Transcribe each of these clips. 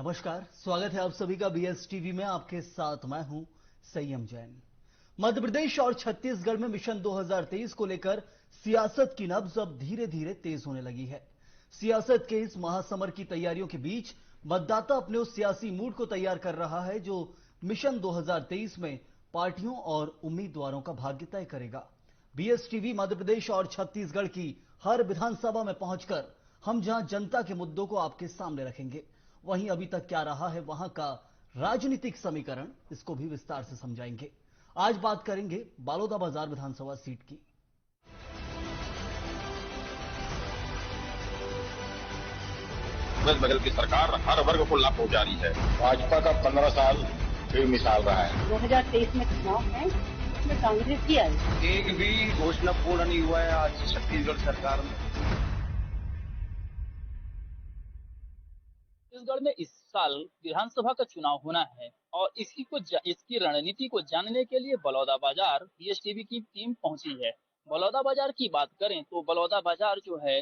नमस्कार, स्वागत है आप सभी का बीएस टीवी में। आपके साथ मैं हूं संयम जैन। मध्य प्रदेश और छत्तीसगढ़ में मिशन 2023 को लेकर सियासत की नब्ज अब धीरे धीरे तेज होने लगी है। सियासत के इस महासमर की तैयारियों के बीच मतदाता अपने उस सियासी मूड को तैयार कर रहा है जो मिशन 2023 में पार्टियों और उम्मीदवारों का भाग्य तय करेगा। बीएस टीवी मध्य प्रदेश और छत्तीसगढ़ की हर विधानसभा में पहुंचकर हम जहां जनता के मुद्दों को आपके सामने रखेंगे, वहीं अभी तक क्या रहा है वहां का राजनीतिक समीकरण, इसको भी विस्तार से समझाएंगे। आज बात करेंगे बालोदाबाजार विधानसभा सीट की। कांग्रेस बगल की सरकार हर वर्ग को लाभ पहुंचा रही है। भाजपा का 15 साल बेमिसाल रहा है। 2023 में चुनाव है, उसमें कांग्रेस ही आई। एक भी घोषणा पूर्ण नहीं हुआ है आज छत्तीसगढ़ सरकार में। छत्तीसगढ़ में इस साल विधानसभा का चुनाव होना है और इसकी रणनीति को जानने के लिए बलौदाबाजार बीएसटीवी की टीम पहुंची है। बलौदाबाजार की बात करें तो बलौदाबाजार जो है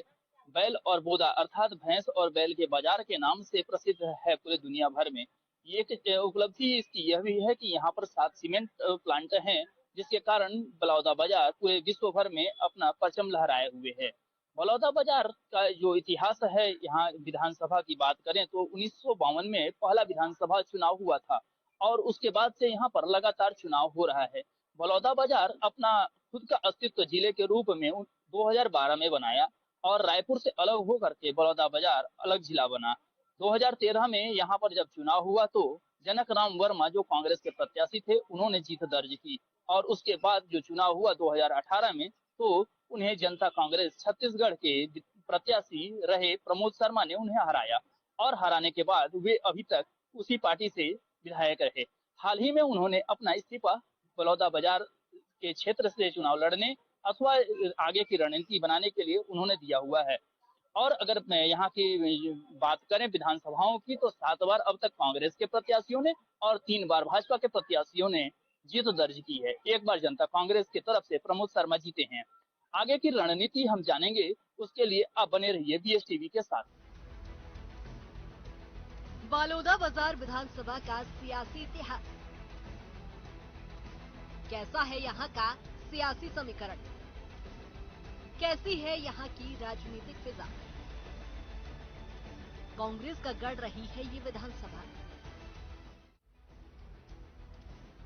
बैल और बोदा अर्थात भैंस और बैल के बाजार के नाम से प्रसिद्ध है पूरे दुनिया भर में। ये उपलब्धि इसकी यह भी है कि यहाँ पर 7 सीमेंट प्लांट हैं, जिसके कारण बलौदाबाजार पूरे विश्व भर में अपना परचम लहराए हुए है। बलौदाबाजार का जो इतिहास है, यहाँ विधानसभा की बात करें तो 1952 में पहला विधानसभा चुनाव हुआ था और उसके बाद से यहाँ पर लगातार चुनाव हो रहा है। बलौदाबाजार अपना खुद का अस्तित्व जिले के रूप में 2012 में बनाया और रायपुर से अलग होकर के बलौदाबाजार अलग जिला बना। 2013 में यहाँ पर जब चुनाव हुआ तो जनक राम वर्मा जो कांग्रेस के प्रत्याशी थे, उन्होंने जीत दर्ज की और उसके बाद जो चुनाव हुआ 2018 में, तो उन्हें जनता कांग्रेस छत्तीसगढ़ के प्रत्याशी रहे प्रमोद शर्मा ने उन्हें हराया और हराने के बाद वे अभी तक उसी पार्टी से विधायक रहे। हाल ही में उन्होंने अपना इस्तीफा बलौदाबाजार के क्षेत्र से चुनाव लड़ने अथवा आगे की रणनीति बनाने के लिए उन्होंने दिया हुआ है। और अगर यहाँ की बात करें विधानसभाओं की तो 7 बार अब तक कांग्रेस के प्रत्याशियों ने और 3 बार भाजपा के प्रत्याशियों ने जीत दर्ज की है। एक बार जनता कांग्रेस की तरफ से प्रमोद शर्मा जीते हैं। आगे की रणनीति हम जानेंगे, उसके लिए आप बने रहिए बीएस टीवी के साथ। बालोदाबाजार विधानसभा का सियासी इतिहास कैसा है? यहाँ का सियासी समीकरण कैसी है? यहाँ की राजनीतिक फिजा। कांग्रेस का गढ़ रही है ये विधानसभा।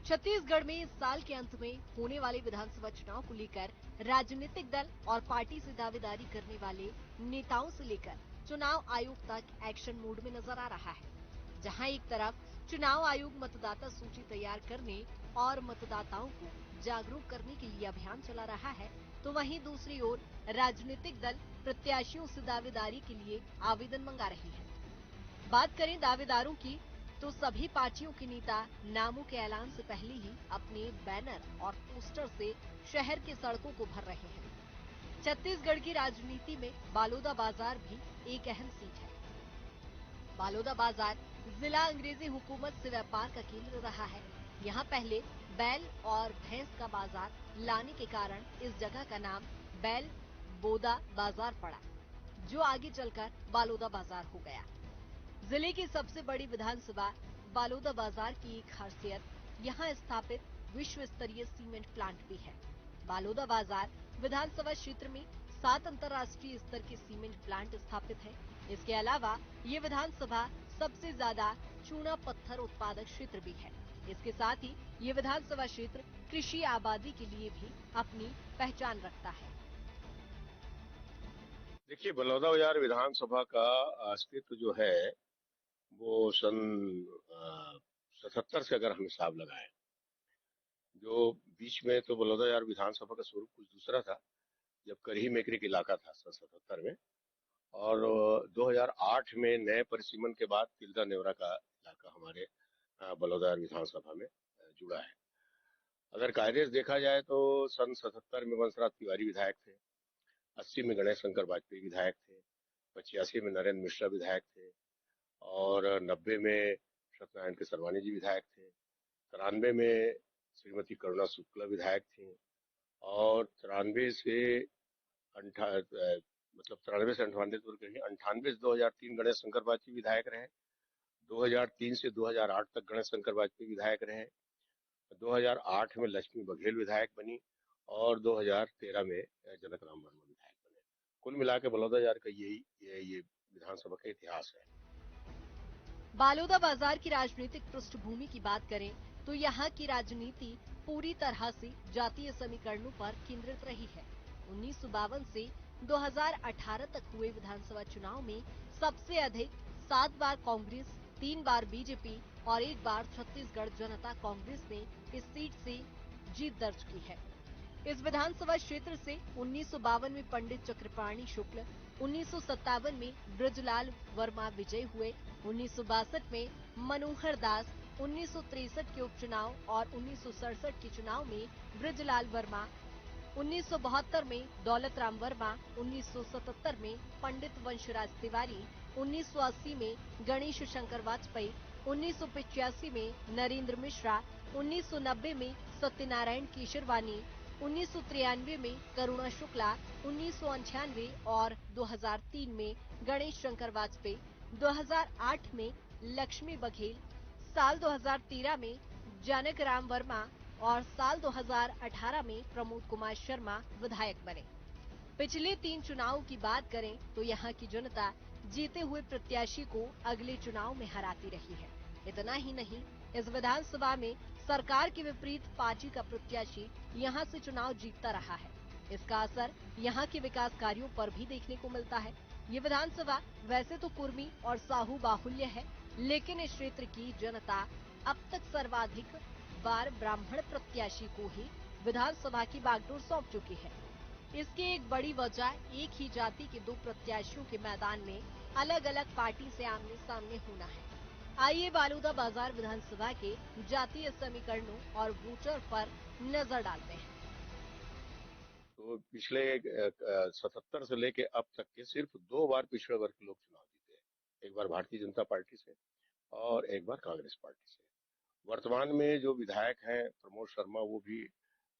छत्तीसगढ़ में इस साल के अंत में होने वाले विधानसभा चुनाव को लेकर राजनीतिक दल और पार्टी से दावेदारी करने वाले नेताओं से लेकर चुनाव आयोग तक एक्शन मोड में नजर आ रहा है। जहां एक तरफ चुनाव आयोग मतदाता सूची तैयार करने और मतदाताओं को जागरूक करने के लिए अभियान चला रहा है, तो वहीं दूसरी ओर राजनीतिक दल प्रत्याशियों से दावेदारी के लिए आवेदन मंगा रहे हैं। बात करें दावेदारों की तो सभी पार्टियों के नेता नामों के ऐलान से पहले ही अपने बैनर और पोस्टर से शहर की सड़कों को भर रहे हैं। छत्तीसगढ़ की राजनीति में बालोदाबाजार भी एक अहम सीट है। बालोदाबाजार जिला अंग्रेजी हुकूमत से व्यापार का केंद्र रहा है। यहाँ पहले बैल और भैंस का बाजार लाने के कारण इस जगह का नाम बैल बोदा बाजार पड़ा, जो आगे चलकर बालोदा बाजार हो गया। जिले की सबसे बड़ी विधानसभा बालोदाबाजार की एक खासियत यहाँ स्थापित विश्व स्तरीय सीमेंट प्लांट भी है। बालोदाबाजार विधानसभा क्षेत्र में 7 अंतर्राष्ट्रीय स्तर के सीमेंट प्लांट स्थापित है। इसके अलावा ये विधानसभा सबसे ज्यादा चूना पत्थर उत्पादक क्षेत्र भी है। इसके साथ ही ये विधानसभा क्षेत्र कृषि आबादी के लिए भी अपनी पहचान रखता है। देखिए, बलौदाबाजार विधानसभा का अस्तित्व जो है वो सन 77 से अगर हम हिसाब लगाएं, जो बीच में तो बलौदाबाजार विधानसभा का स्वरूप कुछ दूसरा था जब करही मेकरिक इलाका था सन 77 में, और 2008 में नए परिसीमन के बाद तिल्दा नेवरा का इलाका हमारे बलौदाबाजार विधानसभा में जुड़ा है। अगर कायदे से देखा जाए तो सन 77 में वंशराज तिवारी विधायक थे, 80 में गणेश शंकर वाजपेयी विधायक थे, 85 में नरेंद्र मिश्रा विधायक थे और 90 में सत्यनारायण के सर्वानी जी विधायक थे, 93 में श्रीमती करुणा शुक्ला विधायक थी और 93 से 98 से 2003 गणेश शंकर वाजपेयी विधायक रहे। 2003 से 2008 तक गणेश शंकर वाजपेयी विधायक रहे। 2008 में लक्ष्मी बघेल विधायक बनी और 2013 में जनक राम वर्मा विधायक बने। कुल मिलाकर बलौदाबाजार का ये विधानसभा का इतिहास है। बालोदा बाजार की राजनीतिक पृष्ठभूमि की बात करें तो यहाँ की राजनीति पूरी तरह से जातीय समीकरणों पर केंद्रित रही है। 1952 से 2018 तक हुए विधानसभा चुनाव में सबसे अधिक 7 बार कांग्रेस, 3 बार बीजेपी और 1 बार छत्तीसगढ़ जनता कांग्रेस ने इस सीट से जीत दर्ज की है। इस विधानसभा क्षेत्र से 1952 में पंडित चक्रपाणी शुक्ल, 1957 में ब्रजलाल वर्मा विजयी हुए, 1962 में मनोहर दास, 1963 के उपचुनाव और 1967 के चुनाव में ब्रजलाल वर्मा, 1972 में दौलत राम वर्मा, 1977 में पंडित वंशराज तिवारी, 1980 में गणेश शंकर वाजपेयी, 1985 में नरेंद्र मिश्रा, 1990 में सत्यनारायण केशरवानी, 1993 में करुणा शुक्ला, 1998 और 2003 में गणेश शंकर वाजपेयी, 2008 में लक्ष्मी बघेल, साल 2013 में जनक राम वर्मा और साल 2018 में प्रमोद कुमार शर्मा विधायक बने। पिछले 3 चुनावों की बात करें तो यहाँ की जनता जीते हुए प्रत्याशी को अगले चुनाव में हराती रही है। इतना ही नहीं, इस विधानसभा में सरकार के विपरीत पार्टी का प्रत्याशी यहाँ से चुनाव जीतता रहा है। इसका असर यहाँ के विकास कार्यों पर भी देखने को मिलता है। ये विधानसभा वैसे तो कुर्मी और साहू बाहुल्य है, लेकिन इस क्षेत्र की जनता अब तक सर्वाधिक बार ब्राह्मण प्रत्याशी को ही विधानसभा की बागडोर सौंप चुकी है। इसकी एक बड़ी वजह एक ही जाति के 2 प्रत्याशियों के मैदान में अलग अलग पार्टी से आमने सामने होना है। आइए बालोदा बाजार विधानसभा के जातीय समीकरणों और वोटर पर नजर डालते हैं। तो पिछले 77 से लेके अब तक के सिर्फ 2 बार पिछड़े वर्ग के लोग चुनाव जीते हैं। एक बार भारतीय जनता पार्टी से और एक बार कांग्रेस पार्टी से। वर्तमान में जो विधायक हैं प्रमोद शर्मा, वो भी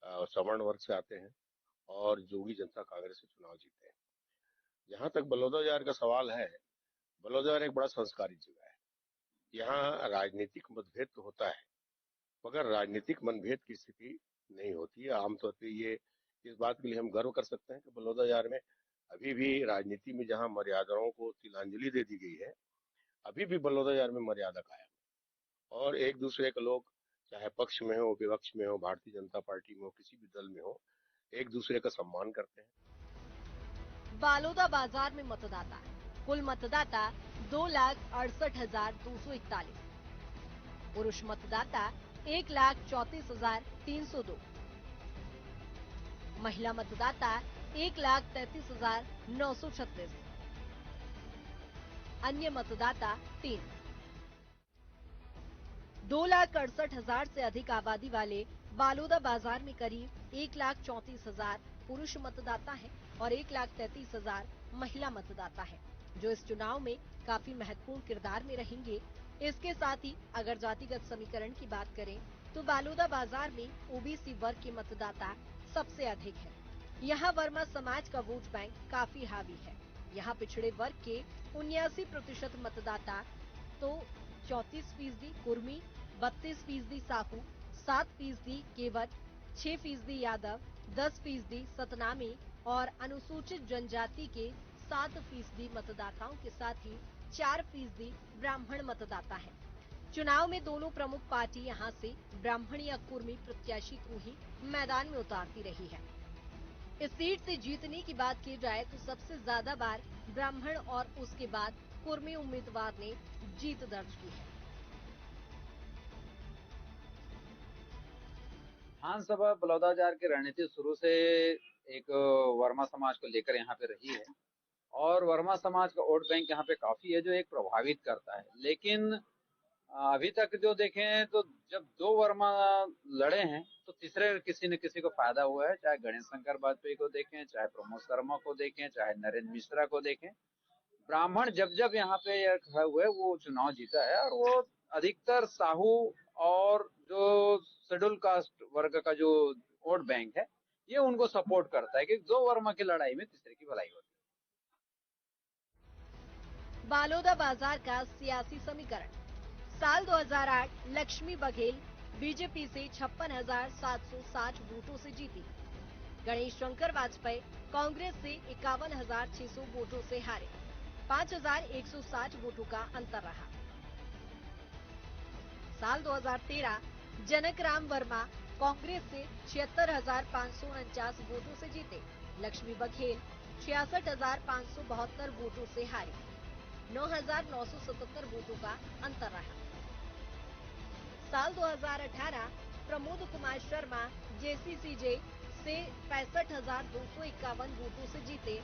सवर्ण वर्ग से आते हैं और जोगी जनता कांग्रेस से चुनाव जीते हैं। जहां तक बलौदाबाजार का सवाल है, बलौदाबाजार एक बड़ा संस्कारित जगह है। यहाँ राजनीतिक मतभेद तो होता है, मगर राजनीतिक मतभेद की स्थिति नहीं होती है। आमतौर पर ये इस बात के लिए हम गर्व कर सकते हैं कि बलौदाबाजार में अभी भी राजनीति में जहां मर्यादाओं को तिलांजलि दे दी गई है, अभी भी बलौदाबाजार में मर्यादा कायम और एक दूसरे के लोग चाहे पक्ष में हो, विपक्ष में हो, भारतीय जनता पार्टी में हो, किसी भी दल में हो, एक दूसरे का सम्मान करते हैं। बालोदा बाजार में मतदाता, कुल मतदाता 2,68,241, पुरुष मतदाता 1,34,302, महिला मतदाता 1,33,936, अन्य मतदाता 3। 2,68,000 से अधिक आबादी वाले बालोदा बाजार में करीब 1,34,000 पुरुष मतदाता हैं और 1,33,000 महिला मतदाता हैं, जो इस चुनाव में काफी महत्वपूर्ण किरदार में रहेंगे। इसके साथ ही अगर जातिगत समीकरण की बात करें तो बालोदा बाजार में ओबीसी वर्ग के मतदाता सबसे अधिक है। यहाँ वर्मा समाज का वोट बैंक काफी हावी है। यहाँ पिछड़े वर्ग के 79% मतदाता तो 34% कुर्मी, 32% साहू, 7% केवट, 6% यादव, 10% सतनामी और अनुसूचित जनजाति के 7% मतदाताओं के साथ ही 4% ब्राह्मण मतदाता हैं। चुनाव में दोनों प्रमुख पार्टी यहां से ब्राह्मण या कुर्मी प्रत्याशी को ही मैदान में उतारती रही है। इस सीट से जीतने की बात की जाए तो सबसे ज्यादा बार ब्राह्मण और उसके बाद कुर्मी उम्मीदवार ने जीत दर्ज की है। विधानसभा बलौदाबाजार की रणनीति शुरू से एक वर्मा समाज को लेकर यहाँ पे रही है और वर्मा समाज का वोट बैंक यहाँ पे काफी है जो एक प्रभावित करता है। लेकिन अभी तक जो देखें तो जब 2 वर्मा लड़े हैं तो तीसरे किसी न किसी को फायदा हुआ है, चाहे गणेश शंकर वाजपेयी को देखें, चाहे प्रमोद शर्मा को देखें, चाहे नरेंद्र मिश्रा को देखें। ब्राह्मण जब यहाँ पे खड़ा हुए वो चुनाव जीता है और वो अधिकतर साहू और जो शेड्यूल कास्ट वर्ग का जो वोट बैंक है ये उनको सपोर्ट करता है कि 2 वर्मा की लड़ाई में तीसरे की भलाई होती है। बालोदा बाजार का सियासी समीकरण। साल 2008 लक्ष्मी बघेल बीजेपी से 56,760 वोटों से जीती। गणेश शंकर वाजपेयी कांग्रेस से 51,600 वोटों से हारे। 5,160 वोटों का अंतर रहा। साल 2013 जनक राम वर्मा कांग्रेस से 76,549 वोटों से जीते। लक्ष्मी बघेल 66,572 वोटों से हारी। 9,977 वोटों का अंतर रहा। साल 2018 प्रमोद कुमार शर्मा जेसीसीजे से 65,251 वोटों से जीते।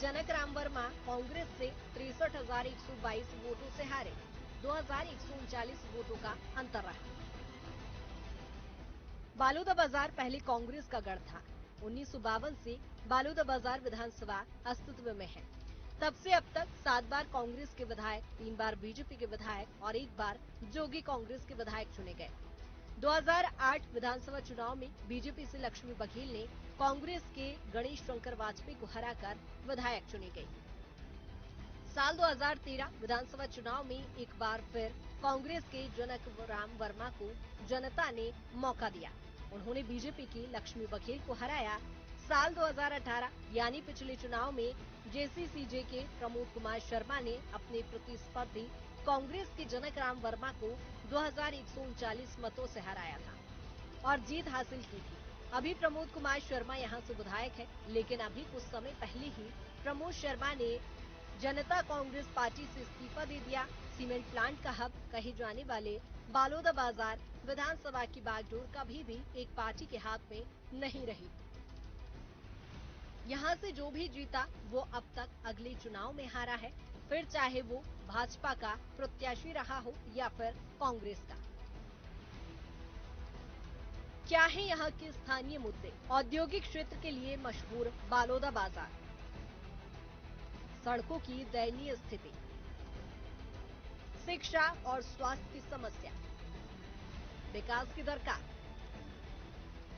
जनक राम वर्मा कांग्रेस से 63,122 वोटों से हारे। 2,139 वोटों का अंतर रहा। बालोदाबाजार पहले कांग्रेस का गढ़ था। 1952 से बालोदाबाजार विधानसभा अस्तित्व में है। तब से अब तक 7 बार कांग्रेस के विधायक, 3 बार बीजेपी के विधायक और 1 बार जोगी कांग्रेस के विधायक चुने गए। 2008 विधानसभा चुनाव में बीजेपी से लक्ष्मी बघेल ने कांग्रेस के गणेश शंकर वाजपेयी को हराकर विधायक चुनी गई। साल 2013 विधानसभा चुनाव में एक बार फिर कांग्रेस के जनक राम वर्मा को जनता ने मौका दिया। उन्होंने बीजेपी की लक्ष्मी बघेल को हराया। साल 2018 यानी पिछले चुनाव में जेसीसीजे के प्रमोद कुमार शर्मा ने अपने प्रतिस्पर्धी कांग्रेस के जनक राम वर्मा को 2,139 मतों से हराया था और जीत हासिल की थी। अभी प्रमोद कुमार शर्मा यहां से विधायक है, लेकिन अभी कुछ समय पहले ही प्रमोद शर्मा ने जनता कांग्रेस पार्टी से इस्तीफा दे दिया। सीमेंट प्लांट का हब कहे जाने वाले बालोदाबाजार विधानसभा की बागडोर कभी भी एक पार्टी के हाथ में नहीं रही। यहाँ से जो भी जीता वो अब तक अगले चुनाव में हारा है, फिर चाहे वो भाजपा का प्रत्याशी रहा हो या फिर कांग्रेस का। क्या है यहाँ के स्थानीय मुद्दे? औद्योगिक क्षेत्र के लिए मशहूर बालोदाबाजार, सड़कों की दयनीय स्थिति, शिक्षा और स्वास्थ्य की समस्या, विकास की दरकार।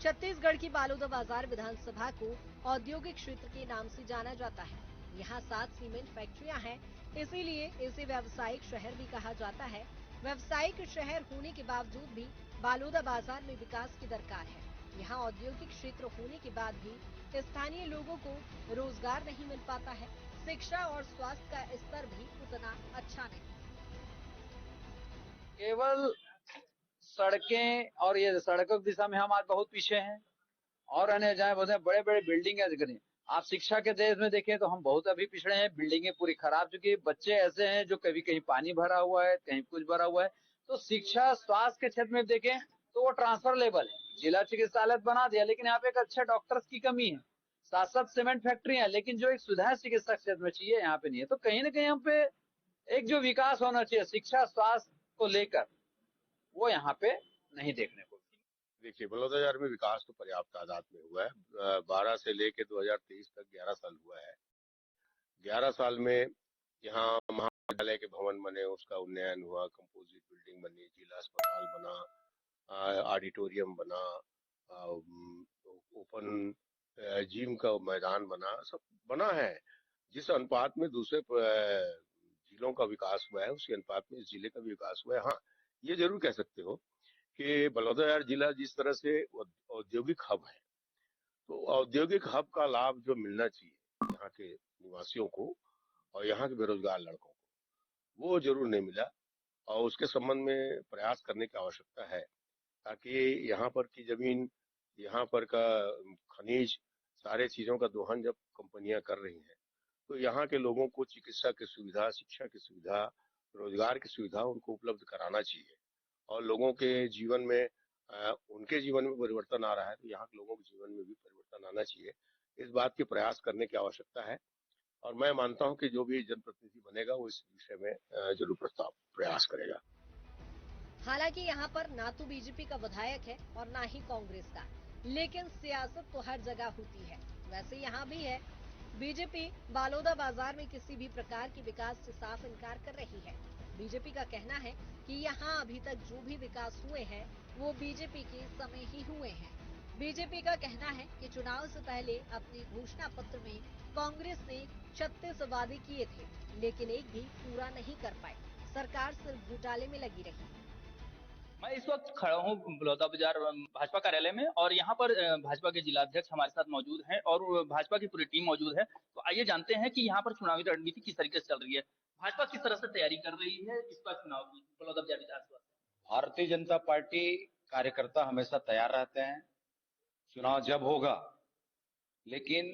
छत्तीसगढ़ की बालोदाबाजार विधानसभा को औद्योगिक क्षेत्र के नाम से जाना जाता है। यहाँ 7 सीमेंट फैक्ट्रियां हैं, इसीलिए इसे व्यावसायिक शहर भी कहा जाता है। व्यावसायिक शहर होने के बावजूद भी बालोदाबाजार में विकास की दरकार है। यहाँ औद्योगिक क्षेत्र होने के बाद भी स्थानीय लोगों को रोजगार नहीं मिल पाता है। शिक्षा और स्वास्थ्य का स्तर भी उतना अच्छा नहीं। केवल सड़कें, और ये सड़कों की दिशा में हम आज बहुत पीछे हैं। और अन्य जहाँ बोलते हैं बड़े बड़े बिल्डिंग करें, आप शिक्षा के देश में देखें तो हम बहुत अभी पिछड़े हैं। बिल्डिंगें पूरी खराब चुकी है। बच्चे ऐसे हैं जो कभी कहीं पानी भरा हुआ है, कहीं कुछ भरा हुआ है। तो शिक्षा स्वास्थ्य के क्षेत्र में देखें तो वो ट्रांसफर लेवल है। जिला चिकित्सालय बना दिया, लेकिन यहाँ पे एक अच्छे डॉक्टर्स की कमी है। 7 सीमेंट फैक्ट्री है, लेकिन जो एक सुविधा चिकित्सा क्षेत्र में चाहिए यहाँ पे नहीं है। तो कहीं ना कहीं यहाँ पे एक जो विकास होना चाहिए शिक्षा स्वास्थ्य को लेकर, वो यहाँ पे नहीं देखने को। देखिए, बलौदाबाजार में विकास तो पर्याप्त तादाद में हुआ है। 12 से लेके 2023 तक 11 साल हुआ है। 11 साल में यहाँ महाविद्यालय के भवन बने, उसका उन्नयन हुआ, कंपोजिट बिल्डिंग बनी, जिला अस्पताल बना, ऑडिटोरियम बना, ओपन जिम का मैदान बना, सब बना है। जिस अनुपात में दूसरे जिलों का विकास हुआ है, उसी अनुपात में इस जिले का भी विकास हुआ है। हाँ, ये जरूर कह सकते हो कि बलौदाबाजार जिला जिस तरह से औद्योगिक हब है, तो औद्योगिक हब का लाभ जो मिलना चाहिए यहाँ के निवासियों को और यहाँ के बेरोजगार लड़कों को, वो जरूर नहीं मिला। और उसके संबंध में प्रयास करने की आवश्यकता है, ताकि यहाँ पर की जमीन, यहाँ पर का खनिज, सारे चीजों का दोहन जब कंपनियां कर रही हैं, तो यहाँ के लोगों को चिकित्सा की सुविधा, शिक्षा की सुविधा, रोजगार की सुविधा उनको उपलब्ध कराना चाहिए। और लोगों के जीवन में उनके जीवन में परिवर्तन आ रहा है, तो यहाँ के लोगों के जीवन में भी परिवर्तन आना चाहिए। इस बात के प्रयास करने की आवश्यकता है। और मैं मानता हूँ कि जो भी जनप्रतिनिधि बनेगा वो इस विषय में जरूर प्रयास करेगा। हालांकि यहाँ पर ना तो बीजेपी का विधायक है और ना ही कांग्रेस का, लेकिन सियासत तो हर जगह होती है। वैसे यहाँ भी है। बीजेपी बालोदाबाजार में किसी भी प्रकार के विकास से साफ इनकार कर रही है। बीजेपी का कहना है कि यहाँ अभी तक जो भी विकास हुए हैं वो बीजेपी के समय ही हुए हैं। बीजेपी का कहना है कि चुनाव से पहले अपने घोषणा पत्र में कांग्रेस ने 36 वादे किए थे, लेकिन एक भी पूरा नहीं कर पाए। सरकार सिर्फ घोटाले में लगी रही। मैं इस वक्त खड़ा हूँ बलौदा बाजार भाजपा कार्यालय में और यहाँ पर भाजपा के जिलाध्यक्ष हमारे साथ मौजूद हैं और भाजपा की पूरी टीम मौजूद है। तो आइए जानते हैं कि यहाँ पर चुनावी रणनीति किस तरीके से चल रही है, भाजपा किस तरह से तैयारी कर रही है इस बार चुनाव की बलौदा बाजार विधानसभा। भारतीय जनता पार्टी कार्यकर्ता हमेशा तैयार रहते हैं चुनाव जब होगा, लेकिन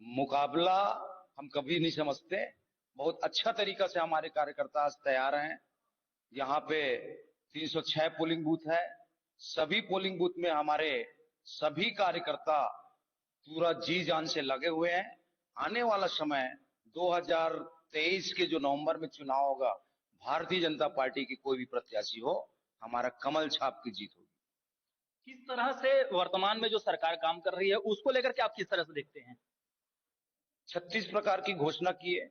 मुकाबला हम कभी नहीं समझते। बहुत अच्छा तरीका से हमारे कार्यकर्ता आज तैयार हैं। यहाँ पे 306 पोलिंग बूथ है। सभी पोलिंग बूथ में हमारे सभी कार्यकर्ता पूरा जी जान से लगे हुए हैं। आने वाला समय 2023 के जो नवंबर में चुनाव होगा, भारतीय जनता पार्टी की कोई भी प्रत्याशी हो, हमारा कमल छाप की जीत होगी। किस तरह से वर्तमान में जो सरकार काम कर रही है उसको लेकर के आप किस तरह से देखते हैं? 36 प्रकार की घोषणा की है,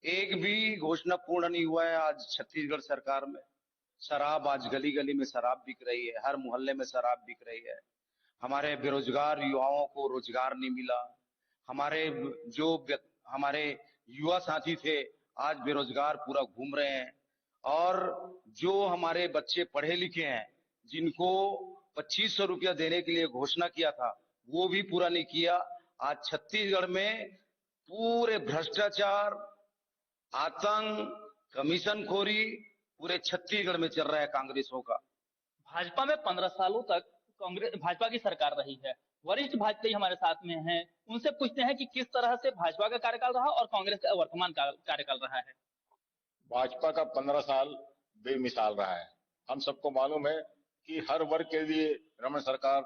एक भी घोषणा पूर्ण नहीं हुआ है। आज छत्तीसगढ़ सरकार में शराब, आज गली गली में शराब बिक रही है, हर मोहल्ले में शराब बिक रही है। हमारे बेरोजगार युवाओं को रोजगार नहीं मिला। हमारे युवा साथी थे आज बेरोजगार पूरा घूम रहे हैं। और जो हमारे बच्चे पढ़े लिखे हैं, जिनको 2500 रुपया देने के लिए घोषणा किया था, वो भी पूरा नहीं किया। आज छत्तीसगढ़ में पूरे भ्रष्टाचार, आतंक, कमीशनखोरी पूरे छत्तीसगढ़ में चल रहा है कांग्रेसों का। भाजपा में 15 सालों तक कांग्रेस भाजपा की सरकार रही है, वरिष्ठ भाजपाई हमारे साथ में हैं, उनसे पूछते हैं कि किस तरह से भाजपा का कार्यकाल रहा और कांग्रेस का वर्तमान कार्यकाल रहा है। भाजपा का 15 साल बेमिसाल रहा है। हम सबको मालूम है कि हर वर्ग के लिए रमन सरकार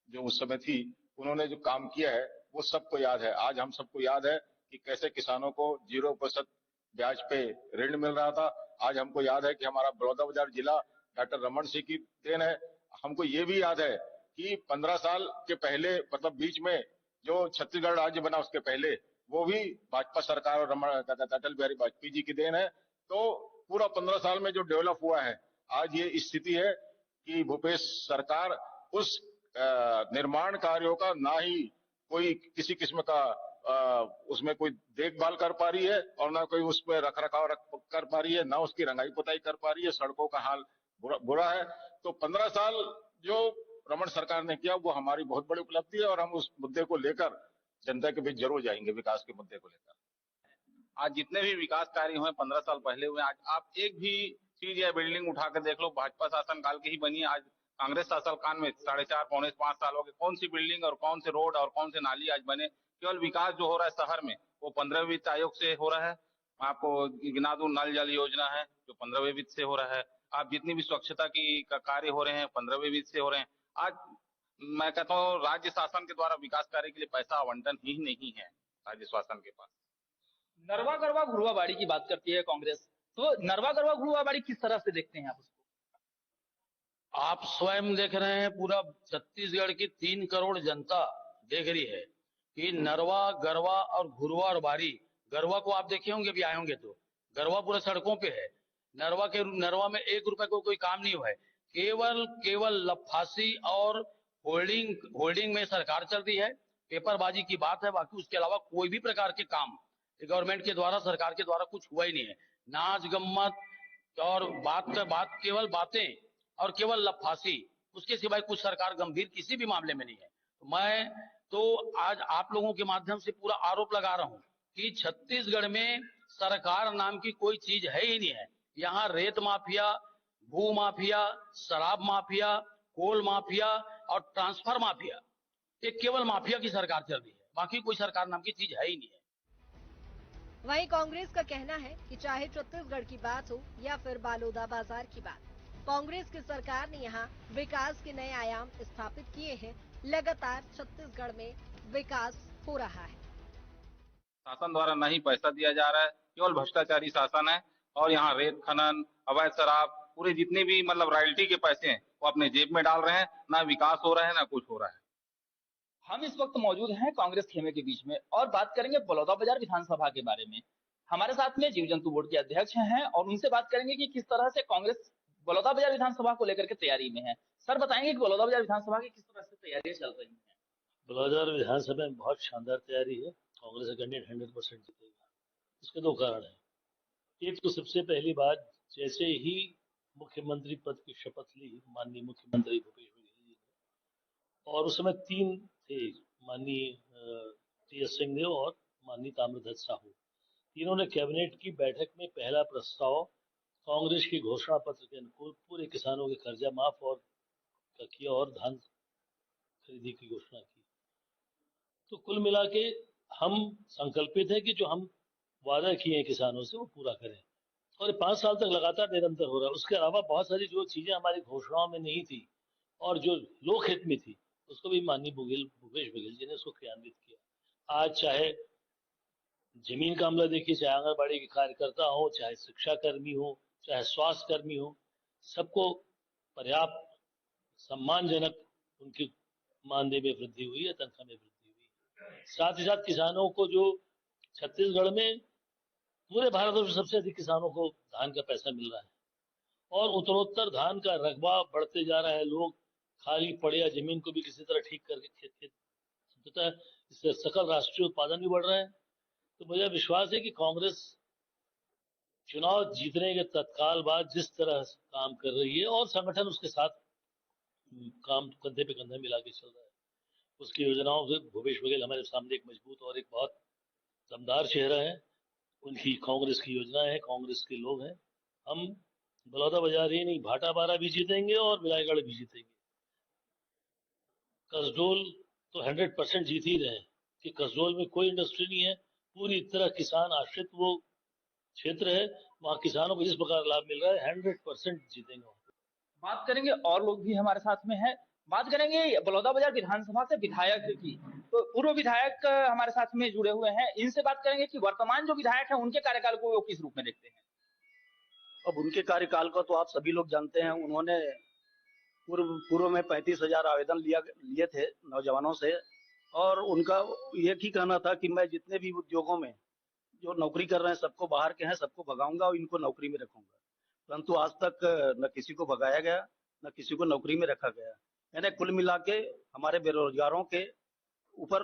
जो उस समय थी, उन्होंने जो काम किया है वो सबको याद है। आज हम सबको याद है कि कैसे किसानों को 0% ब्याज पे ऋण मिल रहा था। आज हमको याद है कि हमारा बलौदाबाजार जिला डॉक्टर रमन सिंह की देन है। हमको ये भी याद है कि 15 साल के पहले, मतलब बीच में जो छत्तीसगढ़ राज्य बना उसके पहले, वो भी भाजपा सरकार और अटल बिहारी वाजपेयी जी की देन है। तो पूरा 15 साल में जो डेवलप हुआ है, आज ये स्थिति है कि भूपेश सरकार उस निर्माण कार्यों का ना ही कोई किसी किस्म का उसमें कोई देखभाल कर पा रही है और ना कोई उस पर रखरखाव कर पा रही है, ना उसकी रंगाई पुताई कर पा रही है। सड़कों का हाल बुरा है। तो 15 साल जो रमन सरकार ने किया वो हमारी बहुत बड़ी उपलब्धि है और हम उस मुद्दे को लेकर जनता के बीच जरूर जाएंगे, विकास के मुद्दे को लेकर। आज जितने भी विकास कार्य हुए 15 साल पहले हुए, आज आप एक भी चीज या बिल्डिंग उठा कर देख लो, भाजपा शासन काल की ही बनी। आज कांग्रेस शासन काल में 4.5 पौने 5 साल हो गए, कौन सी बिल्डिंग और कौन से रोड और कौन से नाली आज बने। केवल विकास जो हो रहा है शहर में वो 15वें वित्त आयोग से हो रहा है। आपको गिना दूं, नल जल योजना है जो 15वें वित्त से हो रहा है। आप जितनी भी स्वच्छता की कार्य हो रहे हैं 15वें वित्त से हो रहे हैं। आज मैं कहता हूँ राज्य शासन के द्वारा विकास कार्य के लिए पैसा आवंटन ही नहीं है राज्य शासन के पास। नरवा गरवा घुरुआबाड़ी की बात करती है कांग्रेस, तो नरवा गरवा घुरुआबाड़ी किस तरह से देखते हैं आप उसको? आप स्वयं देख रहे हैं, पूरा छत्तीसगढ़ की 3 करोड़ जनता देख रही है कि नरवा, गरवा और घुरुआबाड़ी। गरवा को आप देखे होंगे, भी आए होंगे तो गरवा पूरे सड़कों पे है। नरवा में 1 रुपए को कोई काम नहीं हुआ है। केवल लफासी और होल्डिंग में सरकार चल रही है, पेपरबाजी की बात है। बाकी उसके अलावा कोई भी प्रकार के काम गवर्नमेंट के द्वारा, सरकार के द्वारा कुछ हुआ ही नहीं है। नाच गम्मत और बात केवल बातें और केवल लफासी, उसके सिवाय कुछ सरकार गंभीर किसी भी मामले में नहीं है। मैं तो आज आप लोगों के माध्यम से पूरा आरोप लगा रहा हूं कि छत्तीसगढ़ में सरकार नाम की कोई चीज है ही नहीं है। यहाँ रेत माफिया, भू माफिया, शराब माफिया, कोल माफिया और ट्रांसफर माफिया, ये केवल माफिया की सरकार चल रही है। बाकी कोई सरकार नाम की चीज है ही नहीं है। वहीं कांग्रेस का कहना है कि चाहे छत्तीसगढ़ की बात हो या फिर बलौदा बाजार की बात, कांग्रेस की सरकार ने यहाँ विकास के नए आयाम स्थापित किए हैं। लगातार छत्तीसगढ़ में विकास हो रहा है। शासन द्वारा नहीं पैसा दिया जा रहा है, केवल भ्रष्टाचारी शासन है। और यहाँ रेत खनन, अवैध शराब, पूरे जितने भी मतलब रॉयल्टी के पैसे हैं वो अपने जेब में डाल रहे हैं। ना विकास हो रहा है ना कुछ हो रहा है। हम इस वक्त मौजूद हैं कांग्रेस खेमे के बीच में और बात करेंगे बलौदाबाजार विधानसभा के बारे में। हमारे साथ में जीव जंतु बोर्ड के अध्यक्ष हैं और उनसे बात करेंगे कि किस तरह से कांग्रेस बलौदाबाजार विधानसभा को लेकर के तैयारी में है। सर बताएंगे कि बलौदाबाजार विधानसभा की किस तरह से तैयारियां चल रही हैं? बलौदाबाजार विधानसभा में बहुत शानदार तैयारी है। कांग्रेस का कैंडिडेट 100% जीतेगा। इसके 2 कारण है। एक तो सबसे पहली बात, जैसे ही मुख्यमंत्री पद की शपथ ली माननीय मुख्यमंत्री भूपेश बघेल जी ने, और उस समय 3 थे, माननीय टी.एस. सिंहदेव और माननीय ताम्रध्वज साहू, तीनों ने कैबिनेट की बैठक में पहला प्रस्ताव कांग्रेस की घोषणा पत्र के अनुकूल पूरे किसानों के कर्जा माफ और किया और धान खरीदी की घोषणा की। तो कुल मिला के हम संकल्पित है कि जो हम वादा किए हैं किसानों से वो पूरा करें, और 5 साल तक लगातार निरंतर हो रहा है। उसके अलावा बहुत सारी जो चीजें हमारी घोषणाओं में नहीं थी और जो लोक हित में थी, उसको भी माननीय भूपेश बघेल जी ने उसको क्रियान्वित किया। आज चाहे जमीन का मामला देखिए, चाहे आंगनबाड़ी के कार्यकर्ता हो, चाहे शिक्षा कर्मी हो, चाहे स्वास्थ्य कर्मी हो, सबको पर्याप्त सम्मानजनक उनकी मानदेय में वृद्धि हुई है, तनख्वाह में वृद्धि हुई है। साथ ही साथ किसानों को जो छत्तीसगढ़ में पूरे भारत में सबसे अधिक किसानों को धान का पैसा मिल रहा है और उत्तरोत्तर धान का रकबा बढ़ते जा रहा है। लोग खाली पड़े या जमीन को भी किसी तरह ठीक करके खेत होता है, इससे सकल राष्ट्रीय उत्पादन भी बढ़ रहा है। तो मुझे विश्वास है कि कांग्रेस चुनाव जीतने के तत्काल बाद जिस तरह काम कर रही है और संगठन उसके साथ काम कंधे पे कंधा मिला के चल रहा है, उसकी योजनाओं से भूपेश बघेल हमारे सामने एक मजबूत और एक बहुत दमदार चेहरा है। उनकी कांग्रेस की योजना है, कांग्रेस के लोग हैं। हम बलौदाबाजार ही नहीं, भाटापारा भी जीतेंगे और विलायगढ़ भी जीतेंगे। कसडोल तो 100% जीत ही रहे हैं कि कसडोल में कोई इंडस्ट्री नहीं है, पूरी तरह किसान आश्रित वो क्षेत्र है। वहाँ किसानों को जिस प्रकार लाभ मिल रहा है 100% जीतेंगे। बात करेंगे और लोग भी हमारे साथ में है। बात करेंगे बलौदाबाजार विधानसभा से विधायक की, तो पूर्व विधायक हमारे साथ में जुड़े हुए हैं। इनसे बात करेंगे कि वर्तमान जो विधायक है उनके कार्यकाल को वो किस रूप में देखते हैं। अब उनके कार्यकाल को तो आप सभी लोग जानते हैं। उन्होंने पूर्व में 35,000 आवेदन लिए थे नौजवानों से, और उनका एक ही कहना था कि मैं जितने भी उद्योगों में जो नौकरी कर रहे हैं सबको बाहर के हैं, सबको भगाऊंगा और इनको नौकरी में रखूंगा। परंतु आज तक न किसी को भगाया गया, न किसी को नौकरी में रखा गया। यानी कुल मिला के हमारे बेरोजगारों के ऊपर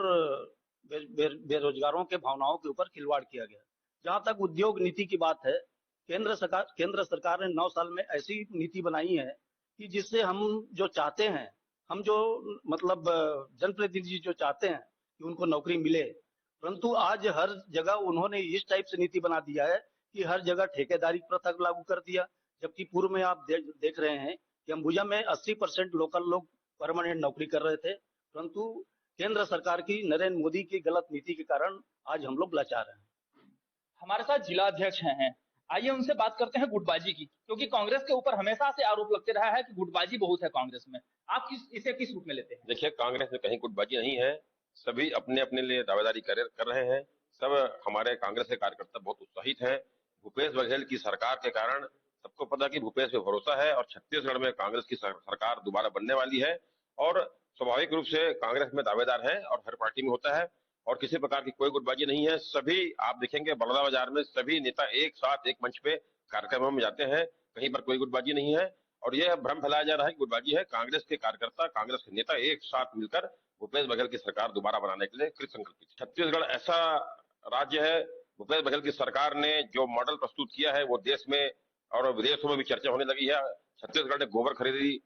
बेरोजगारों के भावनाओं के ऊपर खिलवाड़ किया गया। जहां तक उद्योग नीति की बात है, केंद्र सरकार ने 9 साल में ऐसी नीति बनाई है कि जिससे हम जो चाहते हैं, हम जो मतलब जनप्रतिनिधि जो चाहते हैं कि उनको नौकरी मिले, परंतु आज हर जगह उन्होंने इस टाइप से नीति बना दिया है कि हर जगह ठेकेदारी प्रथा लागू कर दिया। जबकि पूर्व में आप देख रहे हैं कि अंबुजा में 80% लोकल लोग परमानेंट नौकरी कर रहे थे, परंतु केंद्र सरकार की नरेंद्र मोदी की गलत नीति के कारण आज हम लोग लाचार हैं। हमारे साथ जिला अध्यक्ष हैं, आइए उनसे बात करते हैं गुटबाजी की, क्योंकि कांग्रेस के ऊपर हमेशा से आरोप लगते रहा है कि गुटबाजी बहुत है कांग्रेस में। आप इसे किस रूप में लेते हैं? देखिए, कांग्रेस में कहीं गुटबाजी नहीं है, सभी अपने अपने लिए दावेदारी कर रहे हैं। सब हमारे कांग्रेस के कार्यकर्ता बहुत उत्साहित हैं। भूपेश बघेल की सरकार के कारण सबको पता कि भूपेश पे भरोसा है और छत्तीसगढ़ में कांग्रेस की सरकार दोबारा बनने वाली है। और स्वाभाविक रूप से कांग्रेस में दावेदार है और हर पार्टी में होता है, और किसी प्रकार की कोई गुटबाजी नहीं है। सभी आप देखेंगे बलौदाबाजार में सभी नेता एक साथ एक मंच पे कार्यक्रमों में जाते हैं, कहीं पर कोई गुटबाजी नहीं है। और यह भ्रम फैलाया जा रहा है कि गुटबाजी है। कांग्रेस के कार्यकर्ता, कांग्रेस के नेता एक साथ मिलकर भूपेश बघेल की सरकार दोबारा बनाने के लिए कृत संकल्पित। छत्तीसगढ़ ऐसा राज्य है, भूपेश बघेल की सरकार ने जो मॉडल प्रस्तुत किया है वो देश में और विदेशों में भी चर्चा होने लगी है। छत्तीसगढ़ ने गोबर खरीदी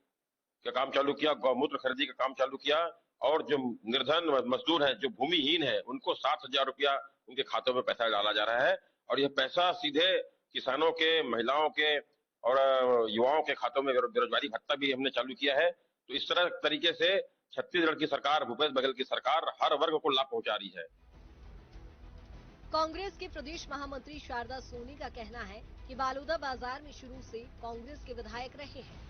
का काम चालू किया, गौमूत्र खरीदी का काम चालू किया, और जो निर्धन मजदूर हैं, जो भूमिहीन हैं, उनको 7,000 रुपया उनके खातों में पैसा डाला जा रहा है। और यह पैसा सीधे किसानों के, महिलाओं के और युवाओं के खातों में बेरोजगारी भत्ता भी हमने चालू किया है। तो इस तरह तरीके से छत्तीसगढ़ की सरकार, भूपेश बघेल की सरकार हर वर्ग को लाभ पहुंचा रही है। कांग्रेस के प्रदेश महामंत्री शारदा सोनी का कहना है कि बलौदाबाजार में शुरू से कांग्रेस के विधायक रहे हैं।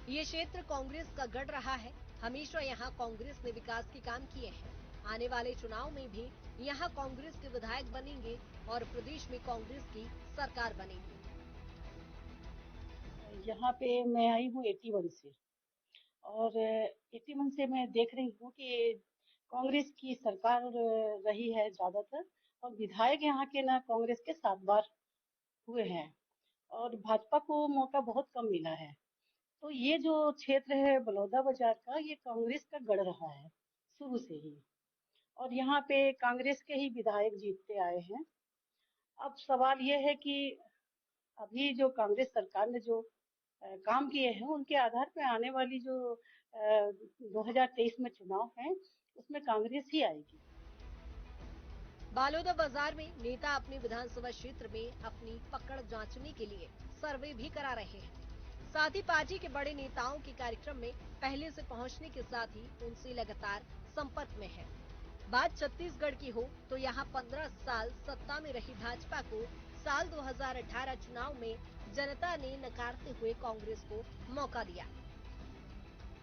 ये क्षेत्र कांग्रेस का गढ़ रहा है। हमेशा यहाँ कांग्रेस ने विकास के काम किए हैं। आने वाले चुनाव में भी यहाँ कांग्रेस के विधायक बनेंगे और प्रदेश में कांग्रेस की सरकार बनेगी। यहाँ पे मैं आई हूँ 81 से, और 81 से मैं देख रही हूँ कि कांग्रेस की सरकार रही है ज्यादातर, और विधायक यहाँ के ना कांग्रेस के 7 बार हुए हैं, और भाजपा को मौका बहुत कम मिला है। तो ये जो क्षेत्र है बलौदाबाजार का, ये कांग्रेस का गढ़ रहा है शुरू से ही, और यहाँ पे कांग्रेस के ही विधायक जीतते आए हैं। अब सवाल ये है कि अभी जो कांग्रेस सरकार ने जो काम किए हैं उनके आधार पर आने वाली जो 2023 में चुनाव है उसमें कांग्रेस ही आएगी। बालोदा बाजार में नेता अपने विधानसभा क्षेत्र में अपनी पकड़ जांचने के लिए सर्वे भी करा रहे हैं। साथ ही पार्टी के बड़े नेताओं के कार्यक्रम में पहले से पहुंचने के साथ ही उनसे लगातार संपर्क में है। बात छत्तीसगढ़ की हो तो यहां 15 साल सत्ता में रही भाजपा को साल 2018 चुनाव में जनता ने नकारते हुए कांग्रेस को मौका दिया।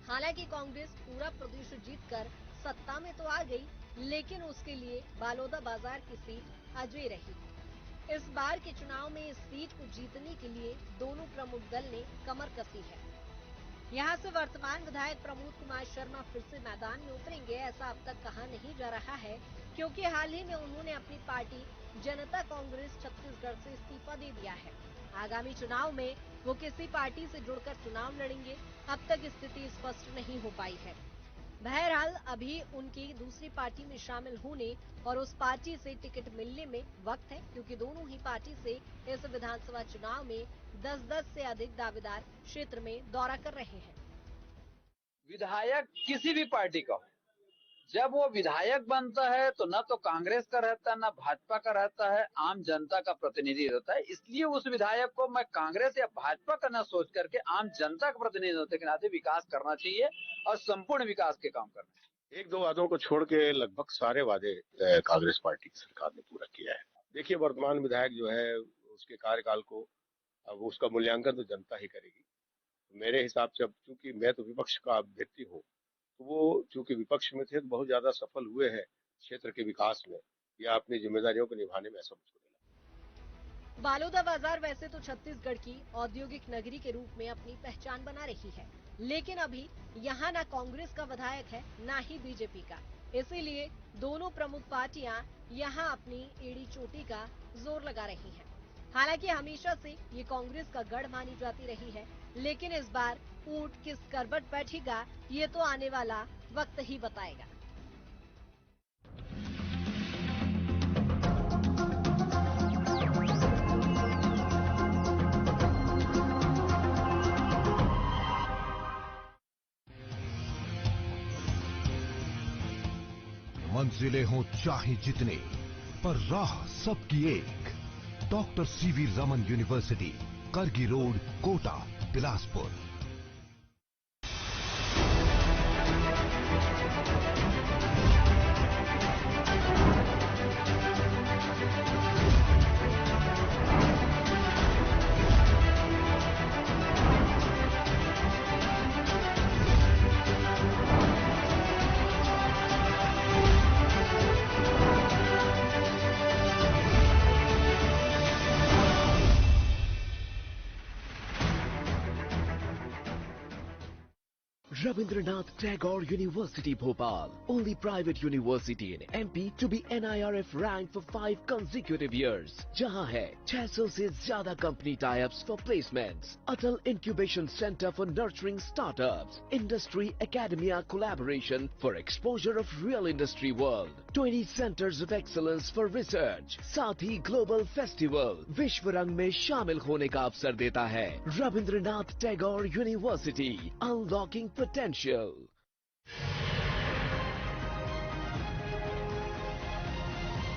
हालांकि कांग्रेस पूरा प्रदेश जीतकर सत्ता में तो आ गई, लेकिन उसके लिए बालोदा बाजार की सीट अजय रही। इस बार के चुनाव में इस सीट को जीतने के लिए दोनों प्रमुख दल ने कमर कसी है। यहां से वर्तमान विधायक प्रमोद कुमार शर्मा फिर से मैदान में उतरेंगे, ऐसा अब तक कहा नहीं जा रहा है, क्योंकि हाल ही में उन्होंने अपनी पार्टी जनता कांग्रेस छत्तीसगढ़ से इस्तीफा दे दिया है। आगामी चुनाव में वो किसी पार्टी से जुड़कर चुनाव लड़ेंगे, अब तक स्थिति स्पष्ट नहीं हो पाई है। बहरहाल अभी उनकी दूसरी पार्टी में शामिल होने और उस पार्टी से टिकट मिलने में वक्त है, क्योंकि दोनों ही पार्टी से इस विधानसभा चुनाव में 10-10 से अधिक दावेदार क्षेत्र में दौरा कर रहे हैं। विधायक किसी भी पार्टी का हो, जब वो विधायक बनता है तो न तो कांग्रेस का रहता है न भाजपा का रहता है, आम जनता का प्रतिनिधि रहता है। इसलिए उस विधायक को मैं कांग्रेस या भाजपा का न सोच करके आम जनता का प्रतिनिधि होते के नाते विकास करना चाहिए और संपूर्ण विकास के काम करना चाहिए। एक दो वादों को छोड़ के लगभग सारे वादे कांग्रेस पार्टी की सरकार ने पूरा किया है। देखिए, वर्तमान विधायक जो है उसके कार्यकाल को अब उसका मूल्यांकन तो जनता ही करेगी। मेरे हिसाब से अब चूंकि मैं तो विपक्ष का अभ्यर्थी हूँ, तो वो चूंकि विपक्ष में थे तो बहुत ज्यादा सफल हुए हैं क्षेत्र के विकास में या अपनी जिम्मेदारियों को निभाने में, ऐसा मुझको लगा। बालोदा बाजार वैसे तो छत्तीसगढ़ की औद्योगिक नगरी के रूप में अपनी पहचान बना रही है, लेकिन अभी यहाँ न कांग्रेस का विधायक है न ही बीजेपी का। इसीलिए दोनों प्रमुख पार्टियां यहाँ अपनी एड़ी चोटी का जोर लगा रही हैं। हालांकि हमेशा से ये कांग्रेस का गढ़ मानी जाती रही है, लेकिन इस बार ऊंट किस करवट बैठेगा ये तो आने वाला वक्त ही बताएगा। मंजिलें हों चाहे जितने, पर राह सबकी एक। Doctor CV Raman university, Kargi road, Kota, Bilaspur. Rabindranath Tagore University Bhopal, only private university in MP to be NIRF ranked for 5 consecutive years. जहां है 600 से ज्यादा company tie-ups for placements, Atal Incubation Center for nurturing startups, Industry Academia collaboration for exposure of real industry world, 20 centers of excellence for research, साथ ही global festival विश्व रंग में शामिल होने का अवसर देता है। Rabindranath Tagore University, unlocking potential.